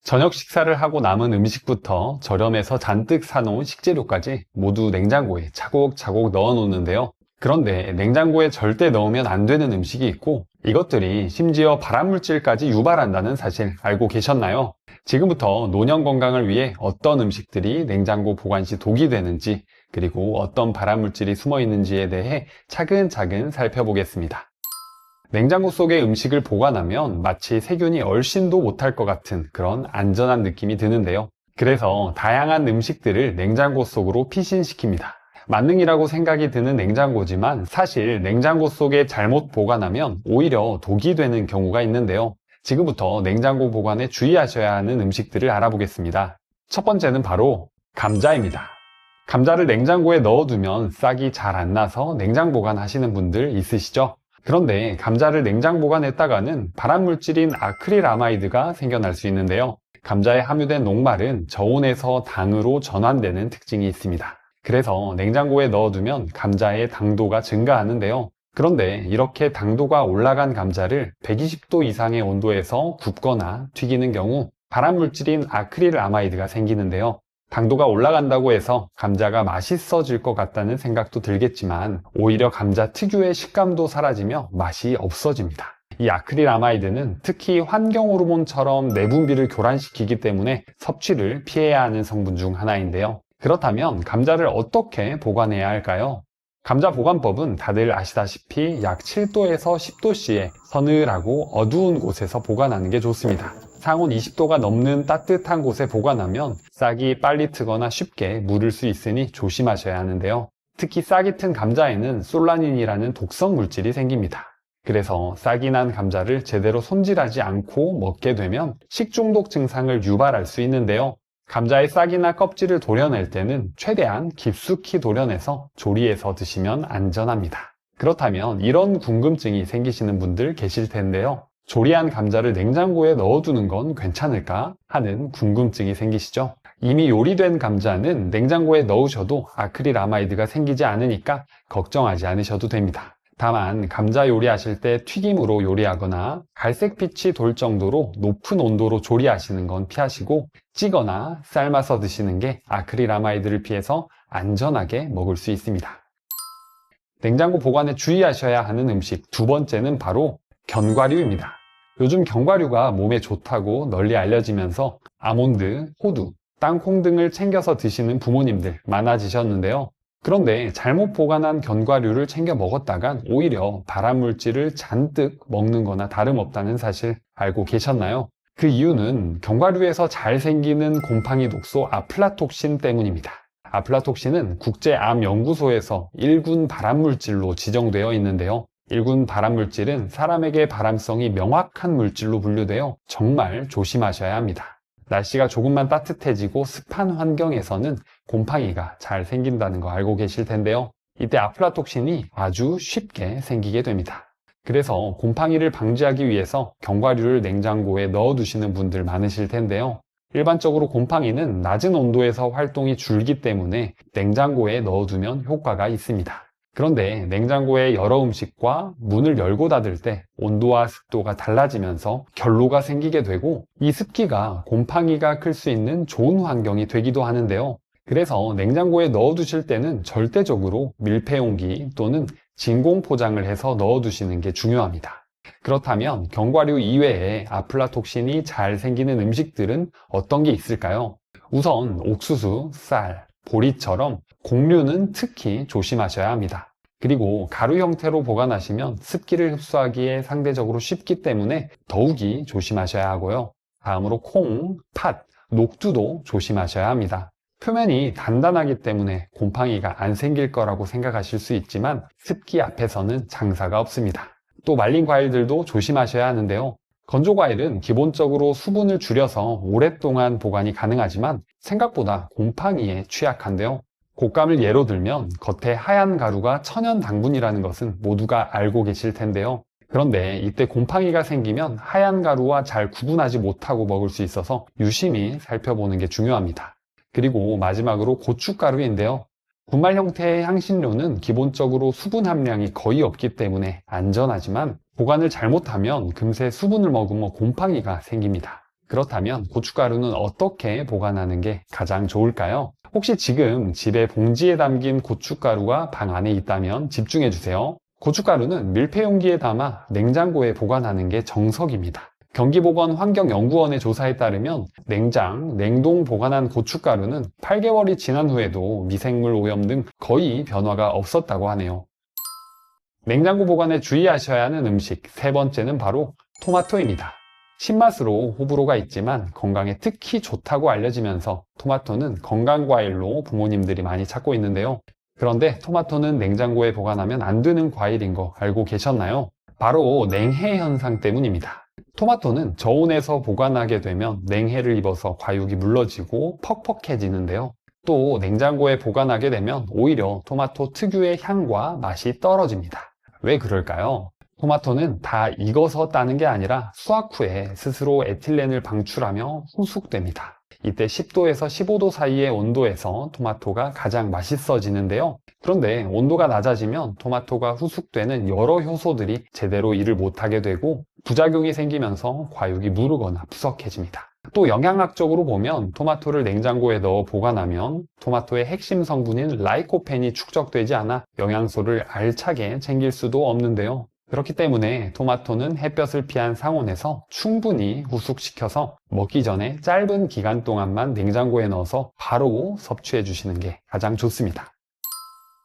저녁 식사를 하고 남은 음식부터 저렴해서 잔뜩 사놓은 식재료까지 모두 냉장고에 차곡차곡 넣어 놓는데요. 그런데 냉장고에 절대 넣으면 안 되는 음식이 있고, 이것들이 심지어 발암물질까지 유발한다는 사실 알고 계셨나요? 지금부터 노년 건강을 위해 어떤 음식들이 냉장고 보관 시 독이 되는지, 그리고 어떤 발암물질이 숨어 있는지에 대해 차근차근 살펴보겠습니다. 냉장고 속에 음식을 보관하면 마치 세균이 얼씬도 못할 것 같은 그런 안전한 느낌이 드는데요. 그래서 다양한 음식들을 냉장고 속으로 피신시킵니다. 만능이라고 생각이 드는 냉장고지만 사실 냉장고 속에 잘못 보관하면 오히려 독이 되는 경우가 있는데요. 지금부터 냉장고 보관에 주의하셔야 하는 음식들을 알아보겠습니다. 첫 번째는 바로 감자입니다. 감자를 냉장고에 넣어두면 싹이 잘 안 나서 냉장 보관하시는 분들 있으시죠? 그런데 감자를 냉장 보관했다가는 발암물질인 아크릴아마이드가 생겨날 수 있는데요. 감자에 함유된 녹말은 저온에서 당으로 전환되는 특징이 있습니다. 그래서 냉장고에 넣어두면 감자의 당도가 증가하는데요. 그런데 이렇게 당도가 올라간 감자를 120도 이상의 온도에서 굽거나 튀기는 경우 발암물질인 아크릴아마이드가 생기는데요. 당도가 올라간다고 해서 감자가 맛있어질 것 같다는 생각도 들겠지만 오히려 감자 특유의 식감도 사라지며 맛이 없어집니다. 이 아크릴아마이드는 특히 환경호르몬처럼 내분비를 교란시키기 때문에 섭취를 피해야 하는 성분 중 하나인데요. 그렇다면 감자를 어떻게 보관해야 할까요? 감자 보관법은 다들 아시다시피 약 7도에서 10도씨의 서늘하고 어두운 곳에서 보관하는 게 좋습니다. 상온 20도가 넘는 따뜻한 곳에 보관하면 싹이 빨리 트거나 쉽게 무를 수 있으니 조심하셔야 하는데요. 특히 싹이 튼 감자에는 솔라닌이라는 독성 물질이 생깁니다. 그래서 싹이 난 감자를 제대로 손질하지 않고 먹게 되면 식중독 증상을 유발할 수 있는데요. 감자의 싹이나 껍질을 도려낼 때는 최대한 깊숙이 도려내서 조리해서 드시면 안전합니다. 그렇다면 이런 궁금증이 생기시는 분들 계실 텐데요. 조리한 감자를 냉장고에 넣어두는 건 괜찮을까 하는 궁금증이 생기시죠? 이미 요리된 감자는 냉장고에 넣으셔도 아크릴아마이드가 생기지 않으니까 걱정하지 않으셔도 됩니다. 다만 감자 요리하실 때 튀김으로 요리하거나 갈색빛이 돌 정도로 높은 온도로 조리하시는 건 피하시고 찌거나 삶아서 드시는 게 아크릴아마이드를 피해서 안전하게 먹을 수 있습니다. 냉장고 보관에 주의하셔야 하는 음식 두 번째는 바로 견과류입니다. 요즘 견과류가 몸에 좋다고 널리 알려지면서 아몬드, 호두, 땅콩 등을 챙겨서 드시는 부모님들 많아지셨는데요. 그런데 잘못 보관한 견과류를 챙겨 먹었다간 오히려 발암물질을 잔뜩 먹는 거나 다름없다는 사실 알고 계셨나요? 그 이유는 견과류에서 잘 생기는 곰팡이 독소 아플라톡신 때문입니다. 아플라톡신은 국제암연구소에서 1군 발암물질로 지정되어 있는데요. 1군 발암물질은 사람에게 발암성이 명확한 물질로 분류되어 정말 조심하셔야 합니다. 날씨가 조금만 따뜻해지고 습한 환경에서는 곰팡이가 잘 생긴다는 거 알고 계실 텐데요. 이때 아플라톡신이 아주 쉽게 생기게 됩니다. 그래서 곰팡이를 방지하기 위해서 견과류를 냉장고에 넣어두시는 분들 많으실 텐데요. 일반적으로 곰팡이는 낮은 온도에서 활동이 줄기 때문에 냉장고에 넣어두면 효과가 있습니다. 그런데 냉장고에 여러 음식과 문을 열고 닫을 때 온도와 습도가 달라지면서 결로가 생기게 되고 이 습기가 곰팡이가 클 수 있는 좋은 환경이 되기도 하는데요. 그래서 냉장고에 넣어두실 때는 절대적으로 밀폐용기 또는 진공 포장을 해서 넣어두시는 게 중요합니다. 그렇다면 견과류 이외에 아플라톡신이 잘 생기는 음식들은 어떤 게 있을까요? 우선 옥수수, 쌀, 보리처럼 곡류는 특히 조심하셔야 합니다. 그리고 가루 형태로 보관하시면 습기를 흡수하기에 상대적으로 쉽기 때문에 더욱이 조심하셔야 하고요. 다음으로 콩, 팥, 녹두도 조심하셔야 합니다. 표면이 단단하기 때문에 곰팡이가 안 생길 거라고 생각하실 수 있지만 습기 앞에서는 장사가 없습니다. 또 말린 과일들도 조심하셔야 하는데요. 건조과일은 기본적으로 수분을 줄여서 오랫동안 보관이 가능하지만 생각보다 곰팡이에 취약한데요. 곶감을 예로 들면 겉에 하얀 가루가 천연 당분이라는 것은 모두가 알고 계실 텐데요. 그런데 이때 곰팡이가 생기면 하얀 가루와 잘 구분하지 못하고 먹을 수 있어서 유심히 살펴보는 게 중요합니다. 그리고 마지막으로 고춧가루인데요. 분말 형태의 향신료는 기본적으로 수분 함량이 거의 없기 때문에 안전하지만 보관을 잘못하면 금세 수분을 머금어 곰팡이가 생깁니다. 그렇다면 고춧가루는 어떻게 보관하는 게 가장 좋을까요? 혹시 지금 집에 봉지에 담긴 고춧가루가 방 안에 있다면 집중해 주세요. 고춧가루는 밀폐용기에 담아 냉장고에 보관하는 게 정석입니다. 경기보건환경연구원의 조사에 따르면 냉동 보관한 고춧가루는 8개월이 지난 후에도 미생물 오염 등 거의 변화가 없었다고 하네요. 냉장고 보관에 주의하셔야 하는 음식 세 번째는 바로 토마토입니다. 신맛으로 호불호가 있지만 건강에 특히 좋다고 알려지면서 토마토는 건강과일로 부모님들이 많이 찾고 있는데요. 그런데 토마토는 냉장고에 보관하면 안 되는 과일인 거 알고 계셨나요? 바로 냉해 현상 때문입니다. 토마토는 저온에서 보관하게 되면 냉해를 입어서 과육이 물러지고 퍽퍽해지는데요. 또 냉장고에 보관하게 되면 오히려 토마토 특유의 향과 맛이 떨어집니다. 왜 그럴까요? 토마토는 다 익어서 따는 게 아니라 수확 후에 스스로 에틸렌을 방출하며 후숙됩니다. 이때 10도에서 15도 사이의 온도에서 토마토가 가장 맛있어지는데요. 그런데 온도가 낮아지면 토마토가 후숙되는 여러 효소들이 제대로 일을 못하게 되고 부작용이 생기면서 과육이 무르거나 푸석해집니다. 또 영양학적으로 보면 토마토를 냉장고에 넣어 보관하면 토마토의 핵심 성분인 라이코펜이 축적되지 않아 영양소를 알차게 챙길 수도 없는데요. 그렇기 때문에 토마토는 햇볕을 피한 상온에서 충분히 후숙시켜서 먹기 전에 짧은 기간 동안만 냉장고에 넣어서 바로 섭취해 주시는 게 가장 좋습니다.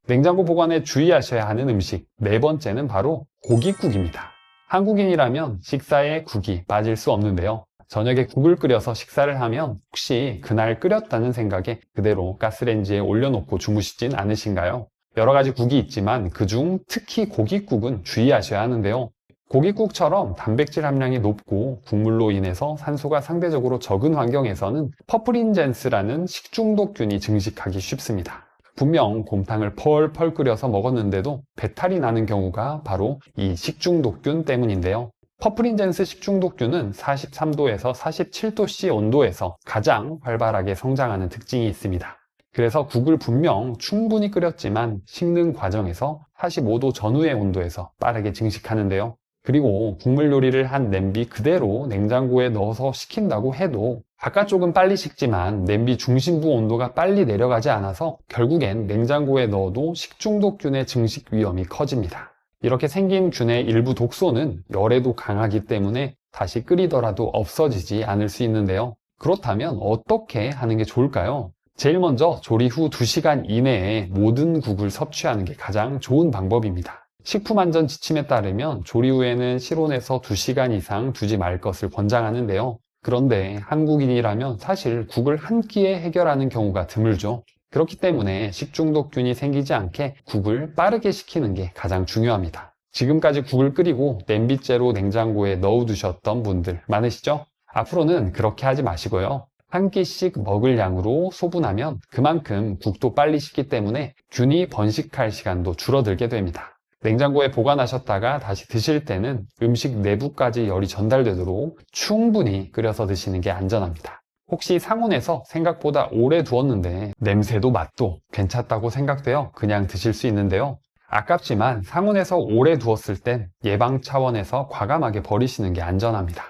냉장고 보관에 주의하셔야 하는 음식 네 번째는 바로 고깃국입니다. 한국인이라면 식사에 국이 빠질 수 없는데요. 저녁에 국을 끓여서 식사를 하면 혹시 그날 끓였다는 생각에 그대로 가스레인지에 올려놓고 주무시진 않으신가요? 여러 가지 국이 있지만 그중 특히 고깃국은 주의하셔야 하는데요. 고깃국처럼 단백질 함량이 높고 국물로 인해서 산소가 상대적으로 적은 환경에서는 퍼프린젠스라는 식중독균이 증식하기 쉽습니다. 분명 곰탕을 펄펄 끓여서 먹었는데도 배탈이 나는 경우가 바로 이 식중독균 때문인데요. 퍼프린젠스 식중독균은 43도에서 47도씨 온도에서 가장 활발하게 성장하는 특징이 있습니다. 그래서 국을 분명 충분히 끓였지만 식는 과정에서 45도 전후의 온도에서 빠르게 증식하는데요. 그리고 국물 요리를 한 냄비 그대로 냉장고에 넣어서 식힌다고 해도 바깥쪽은 빨리 식지만 냄비 중심부 온도가 빨리 내려가지 않아서 결국엔 냉장고에 넣어도 식중독균의 증식 위험이 커집니다. 이렇게 생긴 균의 일부 독소는 열에도 강하기 때문에 다시 끓이더라도 없어지지 않을 수 있는데요. 그렇다면 어떻게 하는 게 좋을까요? 제일 먼저 조리 후 2시간 이내에 모든 국을 섭취하는 게 가장 좋은 방법입니다. 식품안전 지침에 따르면 조리 후에는 실온에서 2시간 이상 두지 말 것을 권장하는데요. 그런데 한국인이라면 사실 국을 한 끼에 해결하는 경우가 드물죠. 그렇기 때문에 식중독균이 생기지 않게 국을 빠르게 식히는 게 가장 중요합니다. 지금까지 국을 끓이고 냄비째로 냉장고에 넣어두셨던 분들 많으시죠? 앞으로는 그렇게 하지 마시고요. 한 끼씩 먹을 양으로 소분하면 그만큼 국도 빨리 식기 때문에 균이 번식할 시간도 줄어들게 됩니다. 냉장고에 보관하셨다가 다시 드실 때는 음식 내부까지 열이 전달되도록 충분히 끓여서 드시는 게 안전합니다. 혹시 상온에서 생각보다 오래 두었는데 냄새도 맛도 괜찮다고 생각되어 그냥 드실 수 있는데요. 아깝지만 상온에서 오래 두었을 땐 예방 차원에서 과감하게 버리시는 게 안전합니다.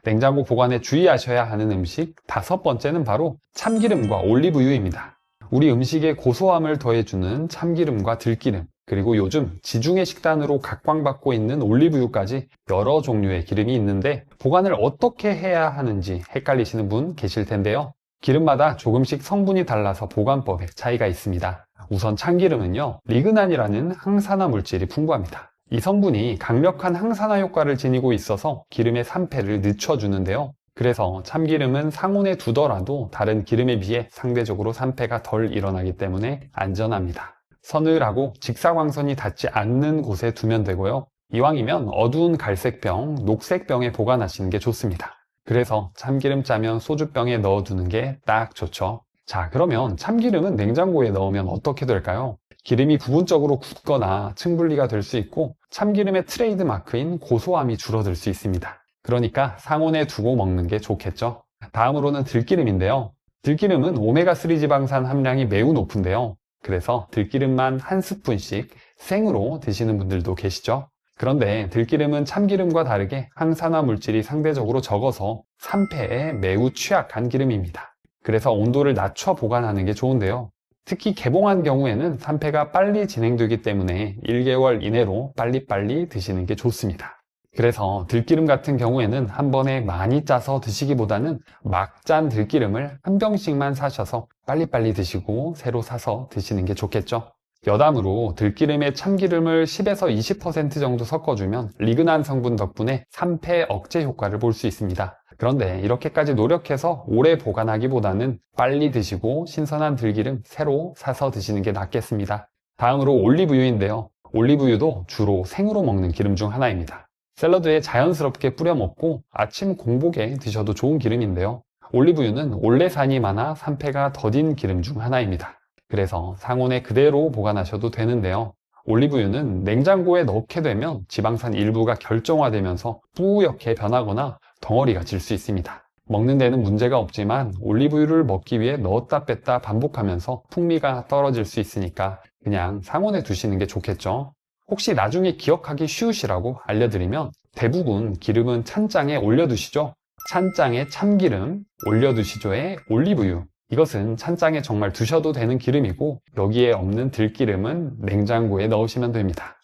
냉장고 보관에 주의하셔야 하는 음식 다섯 번째는 바로 참기름과 올리브유입니다. 우리 음식에 고소함을 더해주는 참기름과 들기름, 그리고 요즘 지중해 식단으로 각광받고 있는 올리브유까지 여러 종류의 기름이 있는데 보관을 어떻게 해야 하는지 헷갈리시는 분 계실 텐데요. 기름마다 조금씩 성분이 달라서 보관법에 차이가 있습니다. 우선 참기름은요, 리그난이라는 항산화 물질이 풍부합니다. 이 성분이 강력한 항산화 효과를 지니고 있어서 기름의 산패를 늦춰주는데요. 그래서 참기름은 상온에 두더라도 다른 기름에 비해 상대적으로 산패가 덜 일어나기 때문에 안전합니다. 서늘하고 직사광선이 닿지 않는 곳에 두면 되고요. 이왕이면 어두운 갈색병, 녹색병에 보관하시는 게 좋습니다. 그래서 참기름 짜면 소주병에 넣어두는 게 딱 좋죠. 자, 그러면 참기름은 냉장고에 넣으면 어떻게 될까요? 기름이 부분적으로 굳거나 층분리가 될 수 있고 참기름의 트레이드 마크인 고소함이 줄어들 수 있습니다. 그러니까 상온에 두고 먹는 게 좋겠죠. 다음으로는 들기름인데요. 들기름은 오메가3 지방산 함량이 매우 높은데요. 그래서 들기름만 한 스푼씩 생으로 드시는 분들도 계시죠. 그런데 들기름은 참기름과 다르게 항산화 물질이 상대적으로 적어서 산패에 매우 취약한 기름입니다. 그래서 온도를 낮춰 보관하는 게 좋은데요. 특히 개봉한 경우에는 산패가 빨리 진행되기 때문에 1개월 이내로 빨리빨리 드시는 게 좋습니다. 그래서 들기름 같은 경우에는 한 번에 많이 짜서 드시기보다는 막 짠 들기름을 한 병씩만 사셔서 빨리빨리 드시고 새로 사서 드시는 게 좋겠죠. 여담으로 들기름에 참기름을 10에서 20% 정도 섞어주면 리그난 성분 덕분에 산패 억제 효과를 볼 수 있습니다. 그런데 이렇게까지 노력해서 오래 보관하기보다는 빨리 드시고 신선한 들기름 새로 사서 드시는 게 낫겠습니다. 다음으로 올리브유인데요. 올리브유도 주로 생으로 먹는 기름 중 하나입니다. 샐러드에 자연스럽게 뿌려 먹고 아침 공복에 드셔도 좋은 기름인데요. 올리브유는 올레산이 많아 산패가 더딘 기름 중 하나입니다. 그래서 상온에 그대로 보관하셔도 되는데요. 올리브유는 냉장고에 넣게 되면 지방산 일부가 결정화되면서 뿌옇게 변하거나 덩어리가 질 수 있습니다. 먹는 데는 문제가 없지만 올리브유를 먹기 위해 넣었다 뺐다 반복하면서 풍미가 떨어질 수 있으니까 그냥 상온에 두시는 게 좋겠죠. 혹시 나중에 기억하기 쉬우시라고 알려드리면 대부분 기름은 찬장에 올려두시죠. 찬장에 참기름, 올려두시죠에 올리브유. 이것은 찬장에 정말 두셔도 되는 기름이고 여기에 없는 들기름은 냉장고에 넣으시면 됩니다.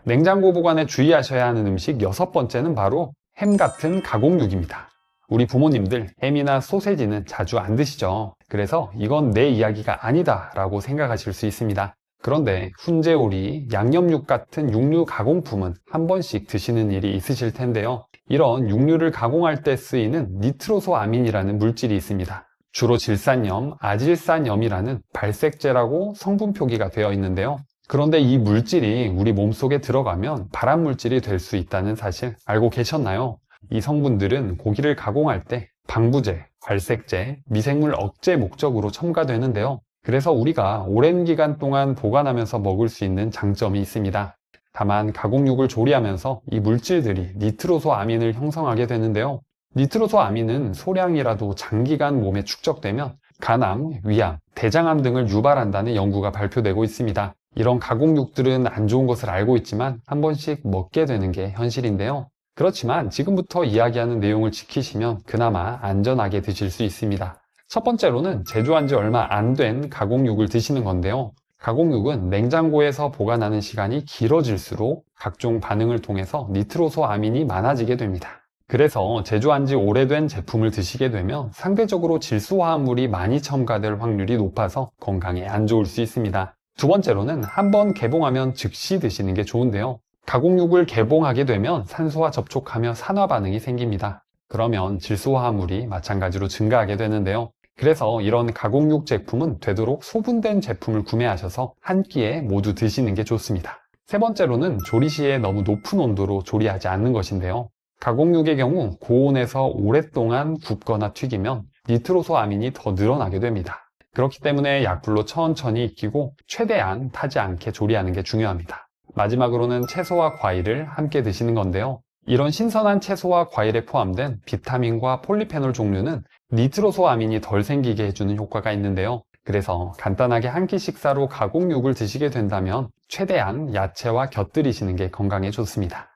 냉장고 보관에 주의하셔야 하는 음식 6번째는 바로 햄 같은 가공육입니다. 우리 부모님들 햄이나 소세지는 자주 안 드시죠. 그래서 이건 내 이야기가 아니다 라고 생각하실 수 있습니다. 그런데 훈제오리, 양념육 같은 육류 가공품은 한 번씩 드시는 일이 있으실 텐데요. 이런 육류를 가공할 때 쓰이는 니트로소아민이라는 물질이 있습니다. 주로 질산염, 아질산염이라는 발색제라고 성분 표기가 되어 있는데요. 그런데 이 물질이 우리 몸속에 들어가면 발암물질이 될 수 있다는 사실 알고 계셨나요? 이 성분들은 고기를 가공할 때 방부제, 발색제, 미생물 억제 목적으로 첨가되는데요. 그래서 우리가 오랜 기간 동안 보관하면서 먹을 수 있는 장점이 있습니다. 다만 가공육을 조리하면서 이 물질들이 니트로소아민을 형성하게 되는데요. 니트로소아민은 소량이라도 장기간 몸에 축적되면 간암, 위암, 대장암 등을 유발한다는 연구가 발표되고 있습니다. 이런 가공육들은 안 좋은 것을 알고 있지만 한 번씩 먹게 되는 게 현실인데요. 그렇지만 지금부터 이야기하는 내용을 지키시면 그나마 안전하게 드실 수 있습니다. 첫 번째로는 제조한 지 얼마 안 된 가공육을 드시는 건데요. 가공육은 냉장고에서 보관하는 시간이 길어질수록 각종 반응을 통해서 니트로소아민이 많아지게 됩니다. 그래서 제조한 지 오래된 제품을 드시게 되면 상대적으로 질소화합물이 많이 첨가될 확률이 높아서 건강에 안 좋을 수 있습니다. 두 번째로는 한번 개봉하면 즉시 드시는 게 좋은데요. 가공육을 개봉하게 되면 산소와 접촉하며 산화 반응이 생깁니다. 그러면 질소화합물이 마찬가지로 증가하게 되는데요. 그래서 이런 가공육 제품은 되도록 소분된 제품을 구매하셔서 한 끼에 모두 드시는 게 좋습니다. 세 번째로는 조리 시에 너무 높은 온도로 조리하지 않는 것인데요. 가공육의 경우 고온에서 오랫동안 굽거나 튀기면 니트로소아민이 더 늘어나게 됩니다. 그렇기 때문에 약불로 천천히 익히고 최대한 타지 않게 조리하는 게 중요합니다. 마지막으로는 채소와 과일을 함께 드시는 건데요. 이런 신선한 채소와 과일에 포함된 비타민과 폴리페놀 종류는 니트로소아민이 덜 생기게 해주는 효과가 있는데요. 그래서 간단하게 한 끼 식사로 가공육을 드시게 된다면 최대한 야채와 곁들이시는 게 건강에 좋습니다.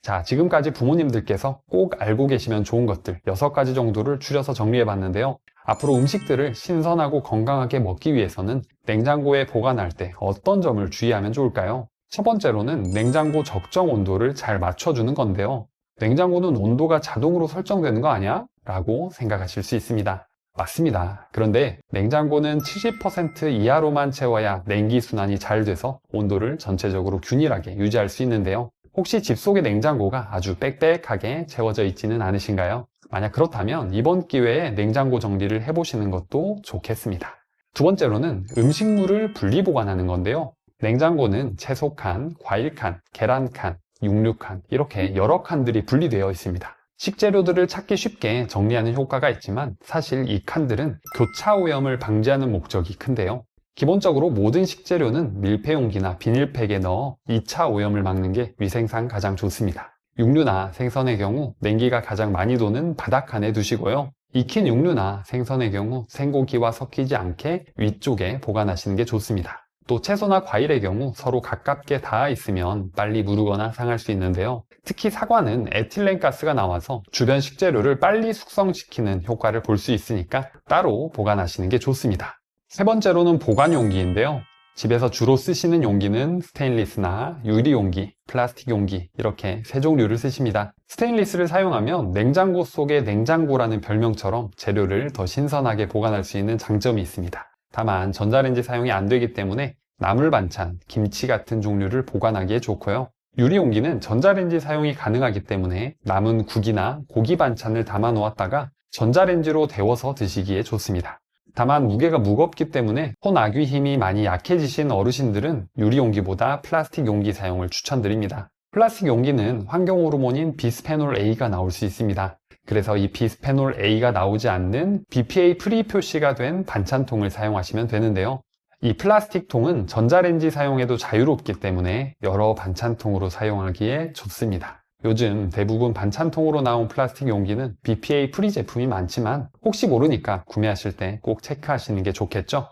자, 지금까지 부모님들께서 꼭 알고 계시면 좋은 것들 6가지 정도를 추려서 정리해 봤는데요. 앞으로 음식들을 신선하고 건강하게 먹기 위해서는 냉장고에 보관할 때 어떤 점을 주의하면 좋을까요? 첫 번째로는 냉장고 적정 온도를 잘 맞춰주는 건데요. 냉장고는 온도가 자동으로 설정되는 거 아니야? 라고 생각하실 수 있습니다. 맞습니다. 그런데 냉장고는 70% 이하로만 채워야 냉기 순환이 잘 돼서 온도를 전체적으로 균일하게 유지할 수 있는데요. 혹시 집 속의 냉장고가 아주 빽빽하게 채워져 있지는 않으신가요? 만약 그렇다면 이번 기회에 냉장고 정리를 해보시는 것도 좋겠습니다. 두 번째로는 음식물을 분리 보관하는 건데요. 냉장고는 채소 칸, 과일 칸, 계란 칸, 육류 칸 이렇게 여러 칸들이 분리되어 있습니다. 식재료들을 찾기 쉽게 정리하는 효과가 있지만 사실 이 칸들은 교차 오염을 방지하는 목적이 큰데요. 기본적으로 모든 식재료는 밀폐용기나 비닐팩에 넣어 2차 오염을 막는 게 위생상 가장 좋습니다. 육류나 생선의 경우 냉기가 가장 많이 도는 바닥칸에 두시고요. 익힌 육류나 생선의 경우 생고기와 섞이지 않게 위쪽에 보관하시는 게 좋습니다. 또 채소나 과일의 경우 서로 가깝게 닿아 있으면 빨리 무르거나 상할 수 있는데요. 특히 사과는 에틸렌 가스가 나와서 주변 식재료를 빨리 숙성시키는 효과를 볼 수 있으니까 따로 보관하시는 게 좋습니다. 세 번째로는 보관 용기인데요. 집에서 주로 쓰시는 용기는 스테인리스나 유리 용기, 플라스틱 용기 이렇게 세 종류를 쓰십니다. 스테인리스를 사용하면 냉장고 속의 냉장고라는 별명처럼 재료를 더 신선하게 보관할 수 있는 장점이 있습니다. 다만 전자레인지 사용이 안 되기 때문에 나물 반찬, 김치 같은 종류를 보관하기에 좋고요. 유리 용기는 전자레인지 사용이 가능하기 때문에 남은 국이나 고기 반찬을 담아 놓았다가 전자레인지로 데워서 드시기에 좋습니다. 다만 무게가 무겁기 때문에 손 아귀 힘이 많이 약해지신 어르신들은 유리 용기보다 플라스틱 용기 사용을 추천드립니다. 플라스틱 용기는 환경 호르몬인 비스페놀 A가 나올 수 있습니다. 그래서 이 비스페놀 A가 나오지 않는 BPA 프리 표시가 된 반찬통을 사용하시면 되는데요. 이 플라스틱 통은 전자레인지 사용에도 자유롭기 때문에 여러 반찬통으로 사용하기에 좋습니다. 요즘 대부분 반찬통으로 나온 플라스틱 용기는 BPA 프리 제품이 많지만 혹시 모르니까 구매하실 때 꼭 체크하시는 게 좋겠죠?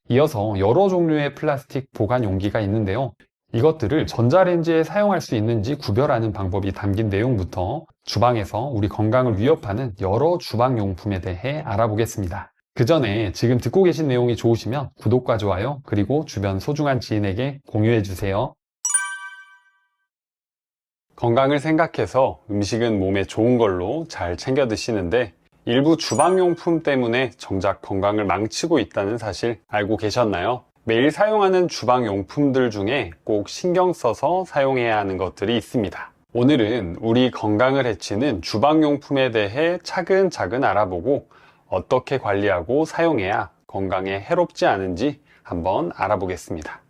이어서 여러 종류의 플라스틱 보관 용기가 있는데요. 이것들을 전자레인지에 사용할 수 있는지 구별하는 방법이 담긴 내용부터 주방에서 우리 건강을 위협하는 여러 주방용품에 대해 알아보겠습니다. 그 전에 지금 듣고 계신 내용이 좋으시면 구독과 좋아요 그리고 주변 소중한 지인에게 공유해주세요. 건강을 생각해서 음식은 몸에 좋은 걸로 잘 챙겨 드시는데 일부 주방용품 때문에 정작 건강을 망치고 있다는 사실 알고 계셨나요? 매일 사용하는 주방용품들 중에 꼭 신경 써서 사용해야 하는 것들이 있습니다. 오늘은 우리 건강을 해치는 주방용품에 대해 차근차근 알아보고 어떻게 관리하고 사용해야 건강에 해롭지 않은지 한번 알아보겠습니다.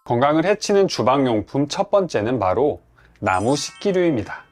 건강을 해치는 주방용품 첫 번째는 바로 나무 식기류입니다.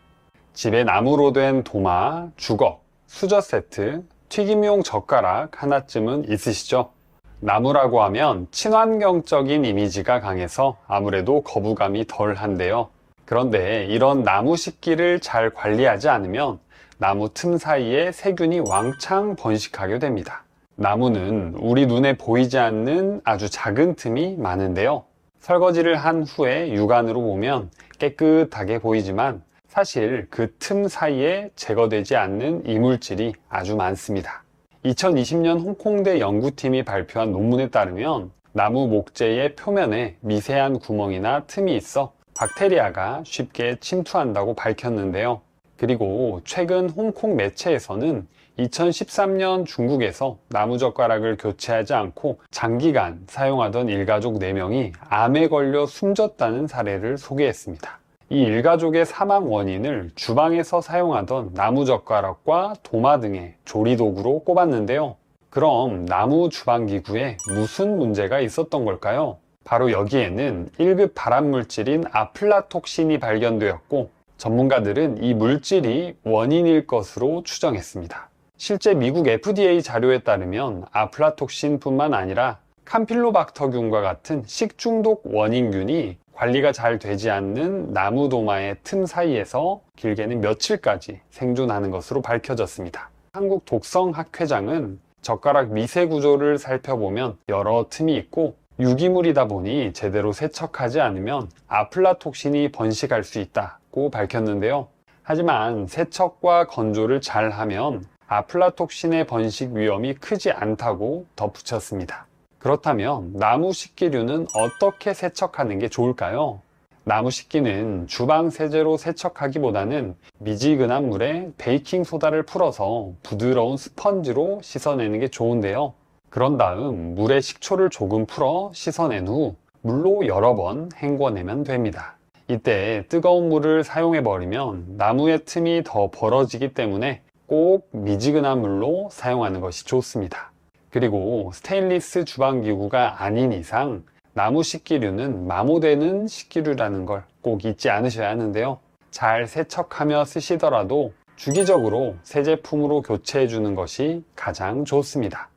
집에 나무로 된 도마, 주걱, 수저 세트, 튀김용 젓가락 하나쯤은 있으시죠? 나무라고 하면 친환경적인 이미지가 강해서 아무래도 거부감이 덜한데요. 그런데 이런 나무 식기를 잘 관리하지 않으면 나무 틈 사이에 세균이 왕창 번식하게 됩니다. 나무는 우리 눈에 보이지 않는 아주 작은 틈이 많은데요. 설거지를 한 후에 육안으로 보면 깨끗하게 보이지만 사실 그 틈 사이에 제거되지 않는 이물질이 아주 많습니다. 2020년 홍콩대 연구팀이 발표한 논문에 따르면 나무 목재의 표면에 미세한 구멍이나 틈이 있어 박테리아가 쉽게 침투한다고 밝혔는데요. 그리고 최근 홍콩 매체에서는 2013년 중국에서 나무젓가락을 교체하지 않고 장기간 사용하던 일가족 4명이 암에 걸려 숨졌다는 사례를 소개했습니다. 이 일가족의 사망 원인을 주방에서 사용하던 나무젓가락과 도마 등의 조리도구로 꼽았는데요. 그럼 나무 주방기구에 무슨 문제가 있었던 걸까요? 바로 여기에는 1급 발암물질인 아플라톡신이 발견되었고 전문가들은 이 물질이 원인일 것으로 추정했습니다. 실제 미국 FDA 자료에 따르면 아플라톡신뿐만 아니라 캄필로박터균과 같은 식중독 원인균이 관리가 잘 되지 않는 나무 도마의 틈 사이에서 길게는 며칠까지 생존하는 것으로 밝혀졌습니다. 한국 독성학회장은 젓가락 미세 구조를 살펴보면 여러 틈이 있고 유기물이다 보니 제대로 세척하지 않으면 아플라톡신이 번식할 수 있다고 밝혔는데요. 하지만 세척과 건조를 잘 하면 아플라톡신의 번식 위험이 크지 않다고 덧붙였습니다. 그렇다면 나무 식기류는 어떻게 세척하는 게 좋을까요? 나무 식기는 주방 세제로 세척하기보다는 미지근한 물에 베이킹소다를 풀어서 부드러운 스펀지로 씻어내는 게 좋은데요. 그런 다음 물에 식초를 조금 풀어 씻어낸 후 물로 여러 번 헹궈내면 됩니다. 이때 뜨거운 물을 사용해버리면 나무의 틈이 더 벌어지기 때문에 꼭 미지근한 물로 사용하는 것이 좋습니다. 그리고 스테인리스 주방기구가 아닌 이상 나무 식기류는 마모되는 식기류라는 걸 꼭 잊지 않으셔야 하는데요. 잘 세척하며 쓰시더라도 주기적으로 새 제품으로 교체해 주는 것이 가장 좋습니다.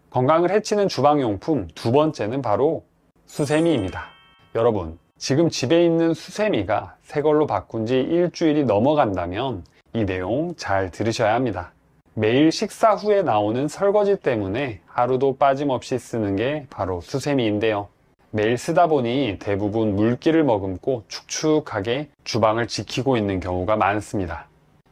건강을 해치는 주방용품 두 번째는 바로 수세미입니다. 여러분, 지금 집에 있는 수세미가 새 걸로 바꾼 지 일주일이 넘어간다면 이 내용 잘 들으셔야 합니다. 매일 식사 후에 나오는 설거지 때문에 하루도 빠짐없이 쓰는 게 바로 수세미인데요. 매일 쓰다 보니 대부분 물기를 머금고 축축하게 주방을 지키고 있는 경우가 많습니다.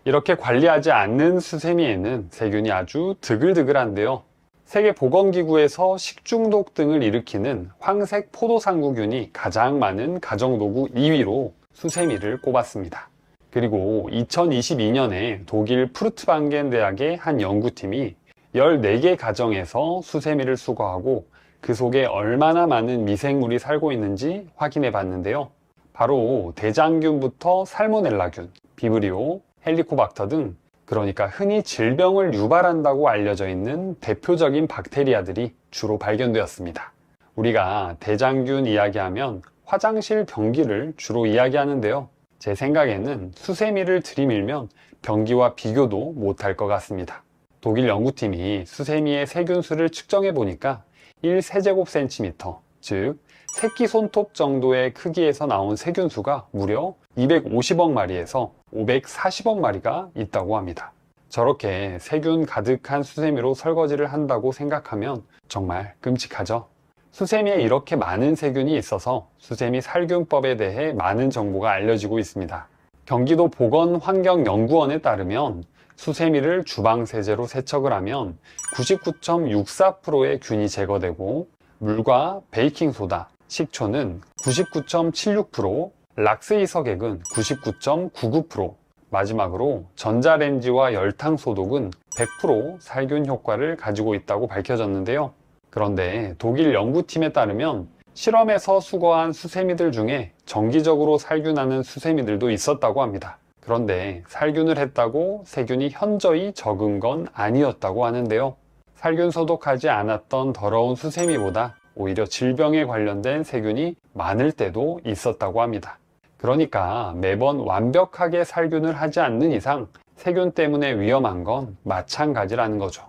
이렇게 관리하지 않는 수세미에는 세균이 아주 드글드글한데요. 세계보건기구에서 식중독 등을 일으키는 황색 포도상구균이 가장 많은 가정도구 2위로 수세미를 꼽았습니다. 그리고 2022년에 독일 푸르트방겐 대학의 한 연구팀이 14개 가정에서 수세미를 수거하고 그 속에 얼마나 많은 미생물이 살고 있는지 확인해 봤는데요. 바로 대장균부터 살모넬라균, 비브리오, 헬리코박터 등, 그러니까 흔히 질병을 유발한다고 알려져 있는 대표적인 박테리아들이 주로 발견되었습니다. 우리가 대장균 이야기하면 화장실 변기를 주로 이야기하는데요. 제 생각에는 수세미를 들이밀면 변기와 비교도 못할 것 같습니다. 독일 연구팀이 수세미의 세균수를 측정해 보니까 1세제곱센티미터, 즉 새끼손톱 정도의 크기에서 나온 세균수가 무려 250억 마리에서 540억 마리가 있다고 합니다. 저렇게 세균 가득한 수세미로 설거지를 한다고 생각하면 정말 끔찍하죠. 수세미에 이렇게 많은 세균이 있어서 수세미 살균법에 대해 많은 정보가 알려지고 있습니다. 경기도 보건환경연구원에 따르면 수세미를 주방세제로 세척을 하면 99.64%의 균이 제거되고 물과 베이킹소다, 식초는 99.76%, 락스이석액은 99.99%, 마지막으로 전자레인지와 열탕소독은 100% 살균 효과를 가지고 있다고 밝혀졌는데요. 그런데 독일 연구팀에 따르면 실험에서 수거한 수세미들 중에 정기적으로 살균하는 수세미들도 있었다고 합니다. 그런데 살균을 했다고 세균이 현저히 적은 건 아니었다고 하는데요. 살균 소독하지 않았던 더러운 수세미보다 오히려 질병에 관련된 세균이 많을 때도 있었다고 합니다. 그러니까 매번 완벽하게 살균을 하지 않는 이상 세균 때문에 위험한 건 마찬가지라는 거죠.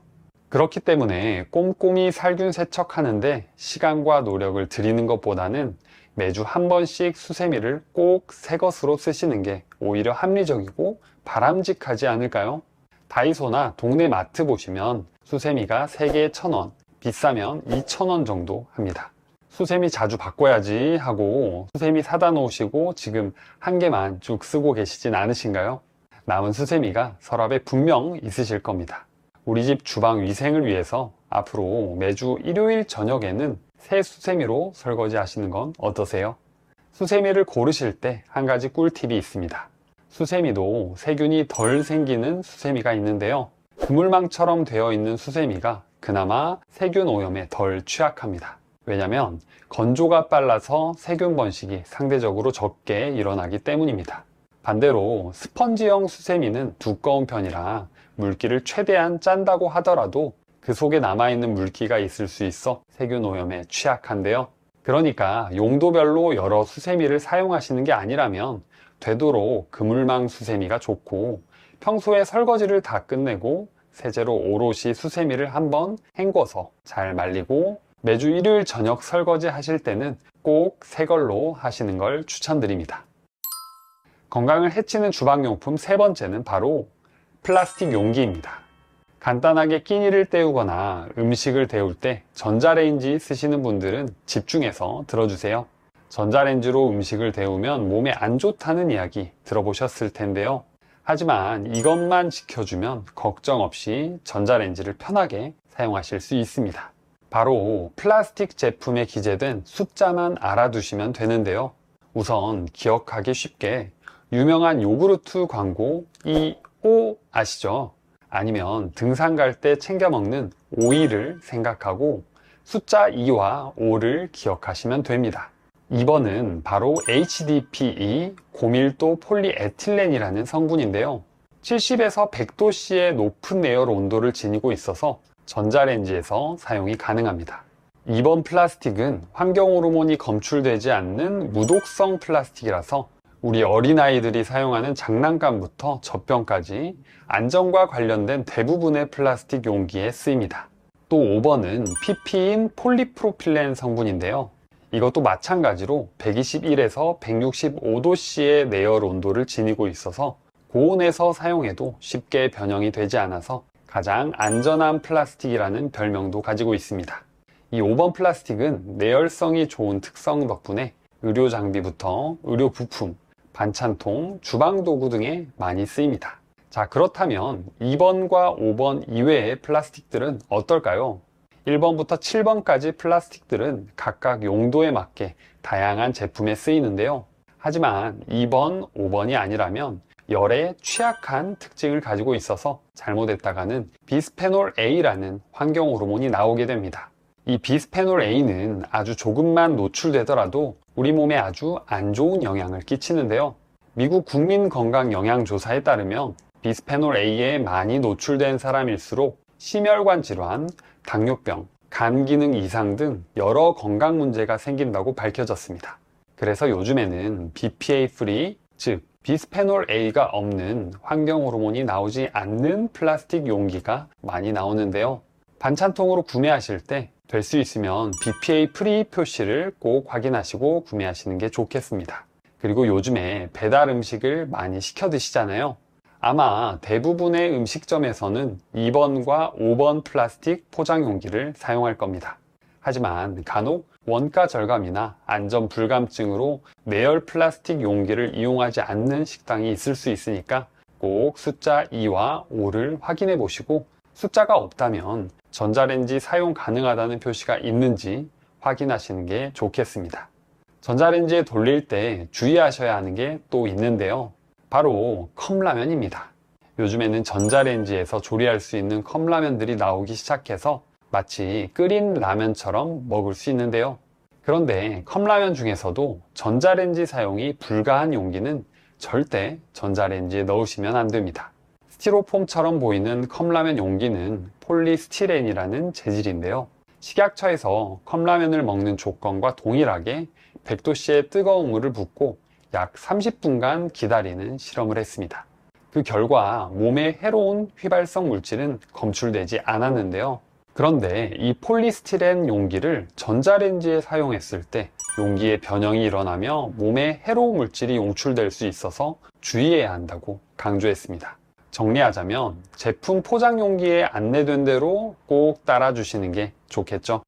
그렇기 때문에 꼼꼼히 살균 세척하는데 시간과 노력을 들이는 것보다는 매주 한 번씩 수세미를 꼭 새 것으로 쓰시는 게 오히려 합리적이고 바람직하지 않을까요? 다이소나 동네 마트 보시면 수세미가 3개에 1,000원, 비싸면 2,000원 정도 합니다. 수세미 자주 바꿔야지 하고 수세미 사다 놓으시고 지금 한 개만 쭉 쓰고 계시진 않으신가요? 남은 수세미가 서랍에 분명 있으실 겁니다. 우리 집 주방 위생을 위해서 앞으로 매주 일요일 저녁에는 새 수세미로 설거지 하시는 건 어떠세요? 수세미를 고르실 때 한 가지 꿀팁이 있습니다. 수세미도 세균이 덜 생기는 수세미가 있는데요. 그물망처럼 되어 있는 수세미가 그나마 세균 오염에 덜 취약합니다. 왜냐하면 건조가 빨라서 세균 번식이 상대적으로 적게 일어나기 때문입니다. 반대로 스펀지형 수세미는 두꺼운 편이라 물기를 최대한 짠다고 하더라도 그 속에 남아있는 물기가 있을 수 있어 세균 오염에 취약한데요. 그러니까 용도별로 여러 수세미를 사용하시는 게 아니라면 되도록 그물망 수세미가 좋고, 평소에 설거지를 다 끝내고 세제로 오롯이 수세미를 한번 헹궈서 잘 말리고 매주 일요일 저녁 설거지 하실 때는 꼭 새 걸로 하시는 걸 추천드립니다. 건강을 해치는 주방용품 세 번째는 바로 플라스틱 용기입니다. 간단하게 끼니를 때우거나 음식을 데울 때 전자레인지 쓰시는 분들은 집중해서 들어주세요. 전자레인지로 음식을 데우면 몸에 안 좋다는 이야기 들어보셨을 텐데요. 하지만 이것만 지켜주면 걱정 없이 전자레인지를 편하게 사용하실 수 있습니다. 바로 플라스틱 제품에 기재된 숫자만 알아두시면 되는데요. 우선 기억하기 쉽게 유명한 요구르트 광고 이 오 아시죠? 아니면 등산 갈 때 챙겨 먹는 오이를 생각하고 숫자 2와 5를 기억하시면 됩니다. 2번은 바로 HDPE 고밀도 폴리에틸렌이라는 성분인데요. 70에서 100도씨의 높은 내열 온도를 지니고 있어서 전자레인지에서 사용이 가능합니다. 2번 플라스틱은 환경 호르몬이 검출되지 않는 무독성 플라스틱이라서 우리 어린아이들이 사용하는 장난감부터 젖병까지 안전과 관련된 대부분의 플라스틱 용기에 쓰입니다. 또 5번은 PP인 폴리프로필렌 성분인데요. 이것도 마찬가지로 121에서 165도씨의 내열 온도를 지니고 있어서 고온에서 사용해도 쉽게 변형이 되지 않아서 가장 안전한 플라스틱이라는 별명도 가지고 있습니다. 이 5번 플라스틱은 내열성이 좋은 특성 덕분에 의료 장비부터 의료 부품, 반찬통, 주방도구 등에 많이 쓰입니다. 자, 그렇다면 2번과 5번 이외의 플라스틱들은 어떨까요? 1번부터 7번까지 플라스틱들은 각각 용도에 맞게 다양한 제품에 쓰이는데요. 하지만 2번, 5번이 아니라면 열에 취약한 특징을 가지고 있어서 잘못했다가는 비스페놀 A라는 환경 호르몬이 나오게 됩니다. 이 비스페놀 A는 아주 조금만 노출되더라도 우리 몸에 아주 안 좋은 영향을 끼치는데요. 미국 국민건강영양조사에 따르면 비스페놀 A에 많이 노출된 사람일수록 심혈관 질환, 당뇨병, 간 기능 이상 등 여러 건강 문제가 생긴다고 밝혀졌습니다. 그래서 요즘에는 BPA 프리, 즉 비스페놀 A가 없는 환경 호르몬이 나오지 않는 플라스틱 용기가 많이 나오는데요. 반찬통으로 구매하실 때 될 수 있으면 BPA 프리 표시를 꼭 확인하시고 구매하시는 게 좋겠습니다. 그리고 요즘에 배달 음식을 많이 시켜 드시잖아요. 아마 대부분의 음식점에서는 2번과 5번 플라스틱 포장 용기를 사용할 겁니다. 하지만 간혹 원가 절감이나 안전 불감증으로 내열 플라스틱 용기를 이용하지 않는 식당이 있을 수 있으니까 꼭 숫자 2와 5를 확인해 보시고 숫자가 없다면 전자레인지 사용 가능하다는 표시가 있는지 확인하시는 게 좋겠습니다. 전자레인지에 돌릴 때 주의하셔야 하는 게 또 있는데요. 바로 컵라면입니다. 요즘에는 전자레인지에서 조리할 수 있는 컵라면들이 나오기 시작해서 마치 끓인 라면처럼 먹을 수 있는데요. 그런데 컵라면 중에서도 전자레인지 사용이 불가한 용기는 절대 전자레인지에 넣으시면 안 됩니다. 스티로폼처럼 보이는 컵라면 용기는 폴리스티렌이라는 재질인데요. 식약처에서 컵라면을 먹는 조건과 동일하게 100도씨의 뜨거운 물을 붓고 약 30분간 기다리는 실험을 했습니다. 그 결과 몸에 해로운 휘발성 물질은 검출되지 않았는데요. 그런데 이 폴리스티렌 용기를 전자레인지에 사용했을 때 용기의 변형이 일어나며 몸에 해로운 물질이 용출될 수 있어서 주의해야 한다고 강조했습니다. 정리하자면 제품 포장 용기에 안내된 대로 꼭 따라주시는 게 좋겠죠.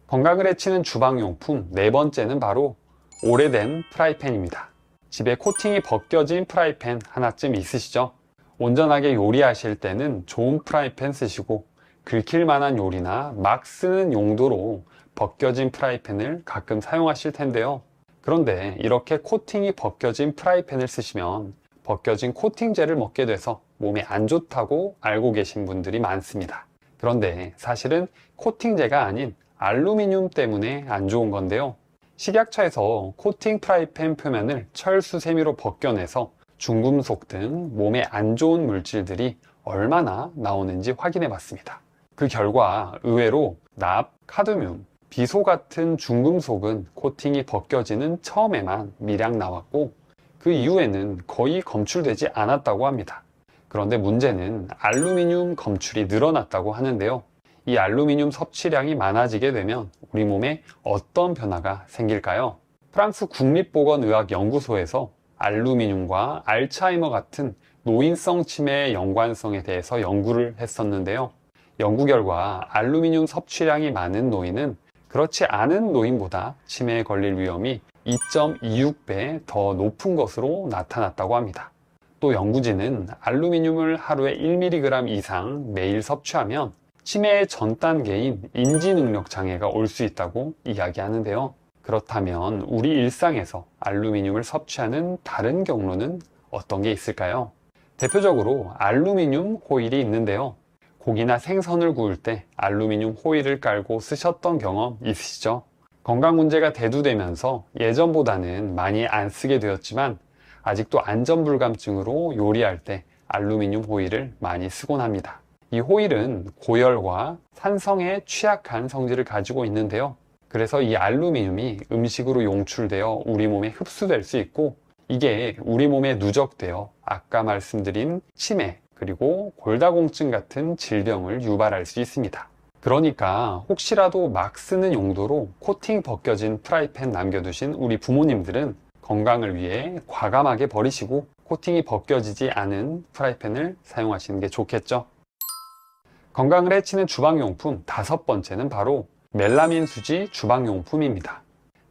건강을 해치는 주방용품 네 번째는 바로 오래된 프라이팬입니다. 집에 코팅이 벗겨진 프라이팬 하나쯤 있으시죠? 온전하게 요리하실 때는 좋은 프라이팬 쓰시고 긁힐 만한 요리나 막 쓰는 용도로 벗겨진 프라이팬을 가끔 사용하실 텐데요. 그런데 이렇게 코팅이 벗겨진 프라이팬을 쓰시면 벗겨진 코팅제를 먹게 돼서 몸에 안 좋다고 알고 계신 분들이 많습니다. 그런데 사실은 코팅제가 아닌 알루미늄 때문에 안 좋은 건데요. 식약처에서 코팅 프라이팬 표면을 철수세미로 벗겨내서 중금속 등 몸에 안 좋은 물질들이 얼마나 나오는지 확인해 봤습니다. 그 결과 의외로 납, 카드뮴, 비소 같은 중금속은 코팅이 벗겨지는 처음에만 미량 나왔고 그 이후에는 거의 검출되지 않았다고 합니다. 그런데 문제는 알루미늄 검출이 늘어났다고 하는데요. 이 알루미늄 섭취량이 많아지게 되면 우리 몸에 어떤 변화가 생길까요? 프랑스 국립보건의학연구소에서 알루미늄과 알츠하이머 같은 노인성 치매의 연관성에 대해서 연구를 했었는데요. 연구 결과 알루미늄 섭취량이 많은 노인은 그렇지 않은 노인보다 치매에 걸릴 위험이 2.26배 더 높은 것으로 나타났다고 합니다. 또 연구진은 알루미늄을 하루에 1mg 이상 매일 섭취하면 치매의 전 단계인 인지능력 장애가 올 수 있다고 이야기하는데요. 그렇다면 우리 일상에서 알루미늄을 섭취하는 다른 경로는 어떤 게 있을까요? 대표적으로 알루미늄 호일이 있는데요. 고기나 생선을 구울 때 알루미늄 호일을 깔고 쓰셨던 경험 있으시죠? 건강 문제가 대두되면서 예전보다는 많이 안 쓰게 되었지만 아직도 안전불감증으로 요리할 때 알루미늄 호일을 많이 쓰곤 합니다. 이 호일은 고열과 산성에 취약한 성질을 가지고 있는데요. 그래서 이 알루미늄이 음식으로 용출되어 우리 몸에 흡수될 수 있고 이게 우리 몸에 누적되어 아까 말씀드린 치매 그리고 골다공증 같은 질병을 유발할 수 있습니다. 그러니까 혹시라도 막 쓰는 용도로 코팅 벗겨진 프라이팬 남겨두신 우리 부모님들은 건강을 위해 과감하게 버리시고 코팅이 벗겨지지 않은 프라이팬을 사용하시는 게 좋겠죠. 건강을 해치는 주방용품 5번째는 바로 멜라민 수지 주방용품입니다.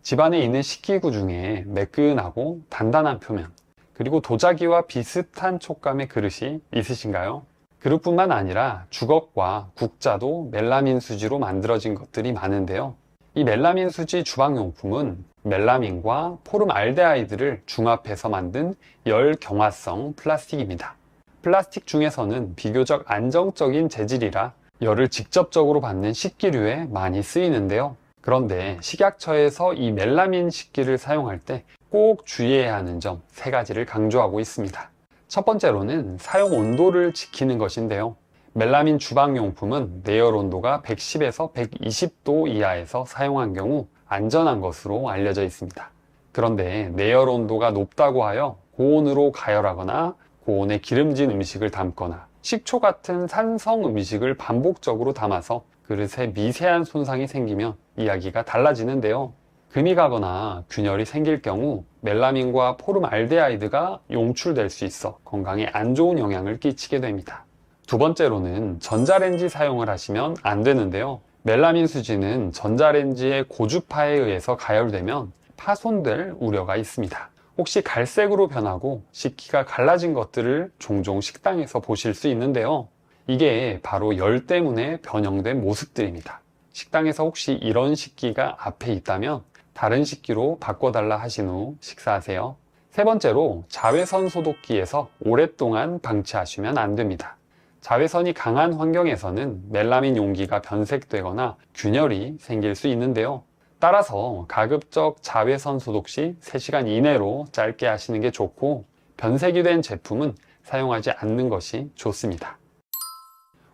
집안에 있는 식기구 중에 매끈하고 단단한 표면, 그리고 도자기와 비슷한 촉감의 그릇이 있으신가요? 그릇뿐만 아니라 주걱과 국자도 멜라민 수지로 만들어진 것들이 많은데요. 이 멜라민 수지 주방용품은 멜라민과 포름알데하이드를 중합해서 만든 열경화성 플라스틱입니다. 플라스틱 중에서는 비교적 안정적인 재질이라 열을 직접적으로 받는 식기류에 많이 쓰이는데요. 그런데 식약처에서 이 멜라민 식기를 사용할 때 꼭 주의해야 하는 점 3가지를 강조하고 있습니다. 첫 번째로는 사용 온도를 지키는 것인데요. 멜라민 주방용품은 내열 온도가 110에서 120도 이하에서 사용한 경우 안전한 것으로 알려져 있습니다. 그런데 내열 온도가 높다고 하여 고온으로 가열하거나 고온에 기름진 음식을 담거나 식초 같은 산성 음식을 반복적으로 담아서 그릇에 미세한 손상이 생기면 이야기가 달라지는데요. 금이 가거나 균열이 생길 경우 멜라민과 포름알데하이드가 용출될 수 있어 건강에 안 좋은 영향을 끼치게 됩니다. 두 번째로는 전자레인지 사용을 하시면 안 되는데요. 멜라민 수지는 전자레인지의 고주파에 의해서 가열되면 파손될 우려가 있습니다. 혹시 갈색으로 변하고 식기가 갈라진 것들을 종종 식당에서 보실 수 있는데요. 이게 바로 열 때문에 변형된 모습들입니다. 식당에서 혹시 이런 식기가 앞에 있다면 다른 식기로 바꿔달라 하신 후 식사하세요. 세 번째로 자외선 소독기에서 오랫동안 방치하시면 안 됩니다. 자외선이 강한 환경에서는 멜라민 용기가 변색되거나 균열이 생길 수 있는데요. 따라서 가급적 자외선 소독 시 3시간 이내로 짧게 하시는 게 좋고, 변색이 된 제품은 사용하지 않는 것이 좋습니다.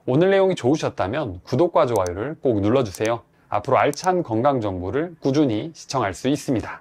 오늘 내용이 좋으셨다면 구독과 좋아요를 꼭 눌러주세요. 앞으로 알찬 건강 정보를 꾸준히 시청할 수 있습니다.